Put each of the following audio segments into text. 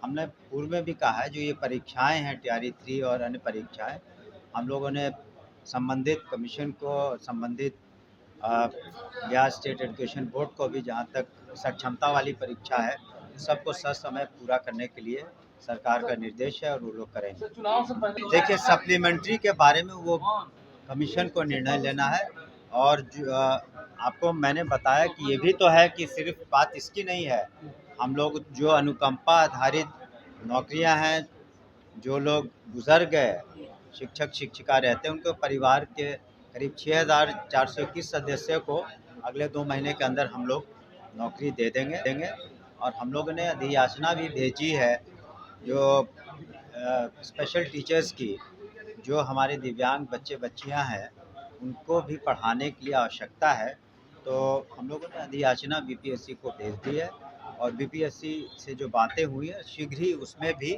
हमने पूर्व में भी कहा है, जो ये परीक्षाएं हैं टीआरई 3 और अन्य परीक्षाएं, हम लोगों ने संबंधित कमीशन को, संबंधित बिहार स्टेट एजुकेशन बोर्ड को भी, जहां तक सक्षमता वाली परीक्षा है सबको ससमय पूरा करने के लिए सरकार का निर्देश है और वो लोग करेंगे। देखिए, सप्लीमेंट्री के बारे में वो कमीशन को निर्णय लेना है। और आपको मैंने बताया कि ये भी तो है कि सिर्फ बात इसकी नहीं है, हम लोग जो अनुकंपा आधारित नौकरियां हैं, जो लोग गुजर गए, शिक्षक शिक्षिका रहते हैं, उनके परिवार के करीब 6,421 सदस्यों को अगले 2 महीने के अंदर हम लोग नौकरी दे देंगे। और हम लोगों ने अधियाचना भी भेजी है जो स्पेशल टीचर्स की, जो हमारे दिव्यांग बच्चे बच्चियां हैं उनको भी पढ़ाने के लिए आवश्यकता है। तो हम लोगों ने अधियाचना बीपीएससी को भेज दी है और बीपीएससी से जो बातें हुई है शीघ्र ही उसमें भी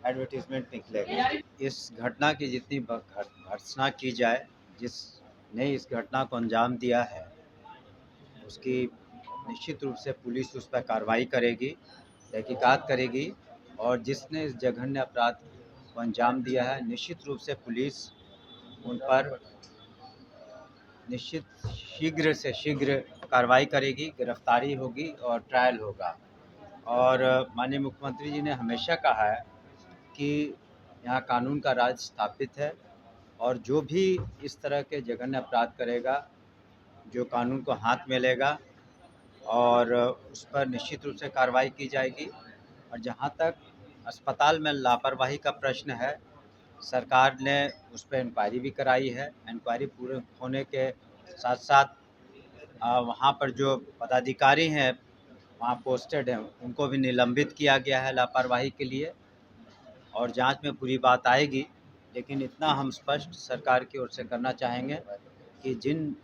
एडवर्टीजमेंट निकलेगा। इस घटना की जितनी भर्त्सना की जाए, जिसने इस घटना को अंजाम दिया है, उसकी निश्चित रूप से पुलिस उस पर कार्रवाई करेगी, तहकीकात करेगी। और जिसने इस जघन्य अपराध को अंजाम दिया है, निश्चित रूप से पुलिस उन पर निश्चित शीघ्र से शीघ्र कार्रवाई करेगी, गिरफ्तारी होगी और ट्रायल होगा। और माननीय मुख्यमंत्री जी ने हमेशा कहा है कि यहाँ कानून का राज स्थापित है और जो भी इस तरह के जघन्य अपराध करेगा, जो कानून को हाथ में लेगा और उस पर निश्चित रूप से कार्रवाई की जाएगी। और जहाँ तक अस्पताल में लापरवाही का प्रश्न है, सरकार ने उस पर इंक्वायरी भी कराई है। इंक्वायरी पूरे होने के साथ साथ वहाँ पर जो पदाधिकारी हैं वहाँ पोस्टेड हैं उनको भी निलंबित किया गया है लापरवाही के लिए। और जांच में पूरी बात आएगी। लेकिन इतना हम स्पष्ट सरकार की ओर से करना चाहेंगे कि जिन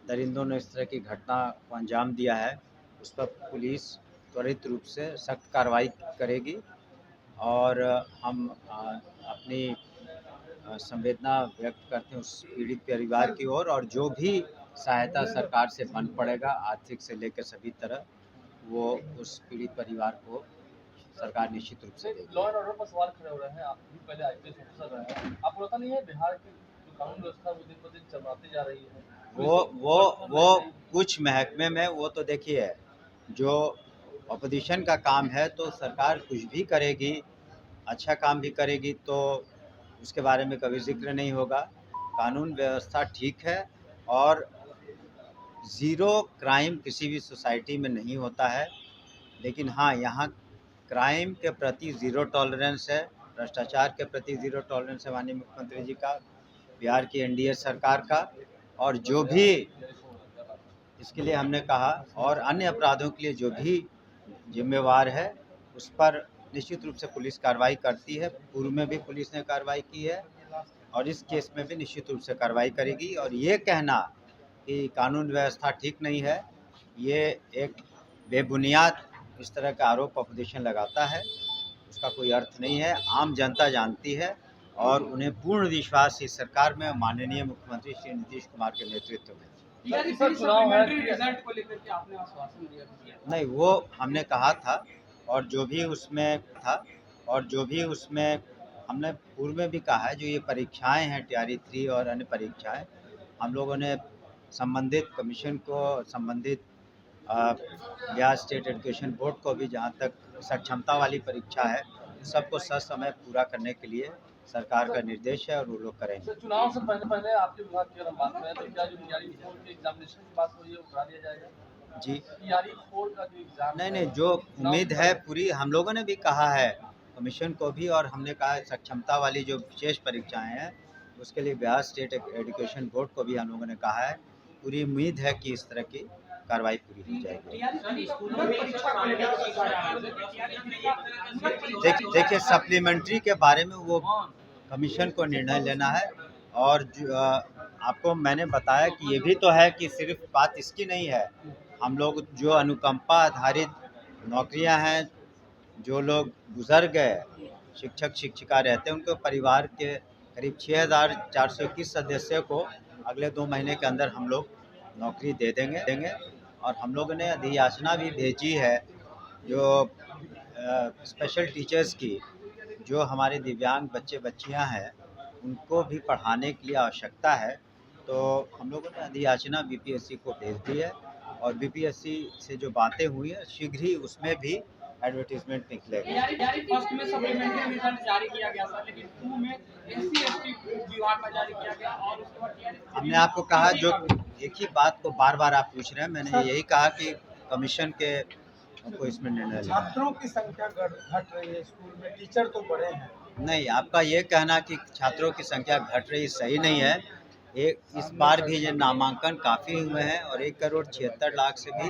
दरिंदों ने इस तरह की घटना को अंजाम दिया है उस पर पुलिस त्वरित रूप से सख्त कार्रवाई करेगी। और हम अपनी संवेदना व्यक्त करते हैं उस पीड़ित परिवार की ओर। और जो भी सहायता सरकार से बन पड़ेगा, आर्थिक से लेकर सभी तरह, वो उस पीड़ित परिवार को सरकार निश्चित रूप से देगी। लॉ एंड ऑर्डर पर सवाल खड़े हो रहे हैं। आप भी पहले आईपीएस ऑफिसर रहे हैं, आपको लगता नहीं है बिहार की जो कानून व्यवस्था वो दिन ब दिन चरमराती जा रही है? वो कुछ महकमे में वो तो देखिए, जो अपोजिशन का काम है तो सरकार कुछ भी करेगी, अच्छा काम भी करेगी तो उसके बारे में कभी जिक्र नहीं होगा। कानून व्यवस्था ठीक है और ज़ीरो क्राइम किसी भी सोसाइटी में नहीं होता है। लेकिन हाँ, यहाँ क्राइम के प्रति ज़ीरो टॉलरेंस है, भ्रष्टाचार के प्रति ज़ीरो टॉलरेंस है माननीय मुख्यमंत्री जी का, बिहार की एनडीए सरकार का। और जो भी इसके लिए हमने कहा, और अन्य अपराधों के लिए जो भी जिम्मेवार है उस पर निश्चित रूप से पुलिस कार्रवाई करती है। पूर्व में भी पुलिस ने कार्रवाई की है और इस केस में भी निश्चित रूप से कार्रवाई करेगी। और ये कहना कि कानून व्यवस्था ठीक नहीं है, ये एक बेबुनियाद इस तरह का आरोप अपोजिशन लगाता है, उसका कोई अर्थ नहीं है। आम जनता जानती है और उन्हें पूर्ण विश्वास इस सरकार में, माननीय मुख्यमंत्री श्री नीतीश कुमार के नेतृत्व में। रिजल्ट को लेकर के आपने आश्वासन दिया? नहीं, वो हमने कहा था और जो भी उसमें हमने पूर्व में भी कहा है, जो ये परीक्षाएं हैं टीआरई 3 और अन्य परीक्षाएं, हम लोगों ने संबंधित कमीशन को, संबंधित बिहार स्टेट एजुकेशन बोर्ड को भी, जहां तक सक्षमता वाली परीक्षा है सबको ससमय पूरा करने के लिए सरकार का निर्देश है और वो लोग करेंगे। चुनाव से पहले आपके विभाग की अगर बात करें तो क्या जो टीआरई 4 के एग्जामिनेशन की बात हुई है वो करा दिया जाएगा? जी, टीआरई 4 का जो एग्जाम नहीं, जो उम्मीद है पूरी, हम लोगों ने भी कहा है कमीशन को भी, और हमने कहा है सक्षमता वाली जो विशेष परीक्षाएं हैं उसके लिए बिहार स्टेट एजुकेशन बोर्ड को भी हम लोगों ने कहा है। पूरी उम्मीद है कि इस तरह की कार्रवाई पूरी हो जाएगी। देखिए, सप्लीमेंट्री के बारे में वो कमीशन को निर्णय लेना है। और आपको मैंने बताया कि ये भी तो है कि सिर्फ बात इसकी नहीं है, हम लोग जो अनुकंपा आधारित नौकरियां हैं, जो लोग गुजर गए, शिक्षक शिक्षिका रहते हैं, उनके परिवार के करीब 6,421 सदस्यों को अगले 2 महीने के अंदर हम लोग नौकरी दे देंगे। और हम लोगों ने अधियाचना भी भेजी है जो स्पेशल टीचर्स की जो हमारे दिव्यांग बच्चे बच्चियां हैं उनको भी पढ़ाने के लिए आवश्यकता है, तो हम लोगों ने अधियाचना बीपीएससी को भेज दी है और बीपीएससी से जो बातें हुई हैं शीघ्र ही उसमें भी एडवर्टीजमेंट निकलेगा। फर्स्ट में सप्लीमेंट्री रिजल्ट जारी किया गया था, लेकिन 2 में एससी एसटी विभाग का जारी किया गया और उसके बाद हमने आपको कहा, जो एक ही बात को बार बार आप पूछ रहे हैं, मैंने यही कहा कि कमीशन के को इसमें निर्णय लेना है। छात्रों की संख्या घट रही है स्कूल में, टीचर तो बड़े हैं। नहीं, आपका ये कहना कि छात्रों की संख्या घट रही सही नहीं है। एक इस बार भी ये नामांकन काफ़ी हुए हैं और 1,76,00,000 से भी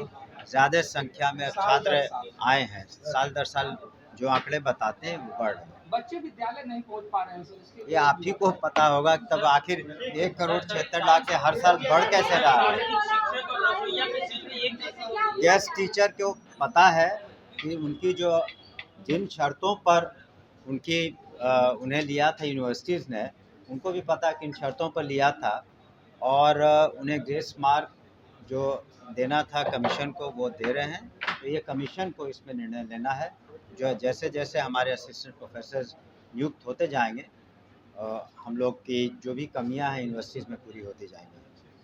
ज़्यादा संख्या में छात्र आए हैं। साल दर साल जो आंकड़े बताते हैं वो बढ़ रहे हैं। बच्चे विद्यालय नहीं पहुंच पा रहे हैं सर, इसके ये आप ही को पता होगा, तब आखिर 1,76,00,000 से हर साल बढ़ कैसे रहा है। गेस्ट टीचर को पता है कि उनकी जो जिन शर्तों पर उन्हें लिया था यूनिवर्सिटीज़ ने, उनको भी पता किन शर्तों पर लिया था और उन्हें ग्रेस मार्क जो देना था कमीशन को वो दे रहे हैं। तो ये कमीशन को इसमें निर्णय लेना है। जो जैसे जैसे हमारे असिस्टेंट प्रोफेसर्स नियुक्त होते जाएंगे, हम लोग की जो भी कमियां हैं यूनिवर्सिटीज़ में पूरी होती जाएंगी।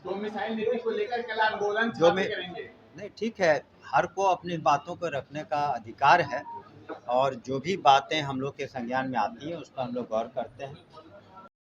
तो मिसाइल नीति को लेकर कल आंदोलन करेंगे। नहीं, ठीक है, हर को अपनी बातों को रखने का अधिकार है और जो भी बातें हम लोग के संज्ञान में आती हैं उस पर हम लोग गौर करते हैं।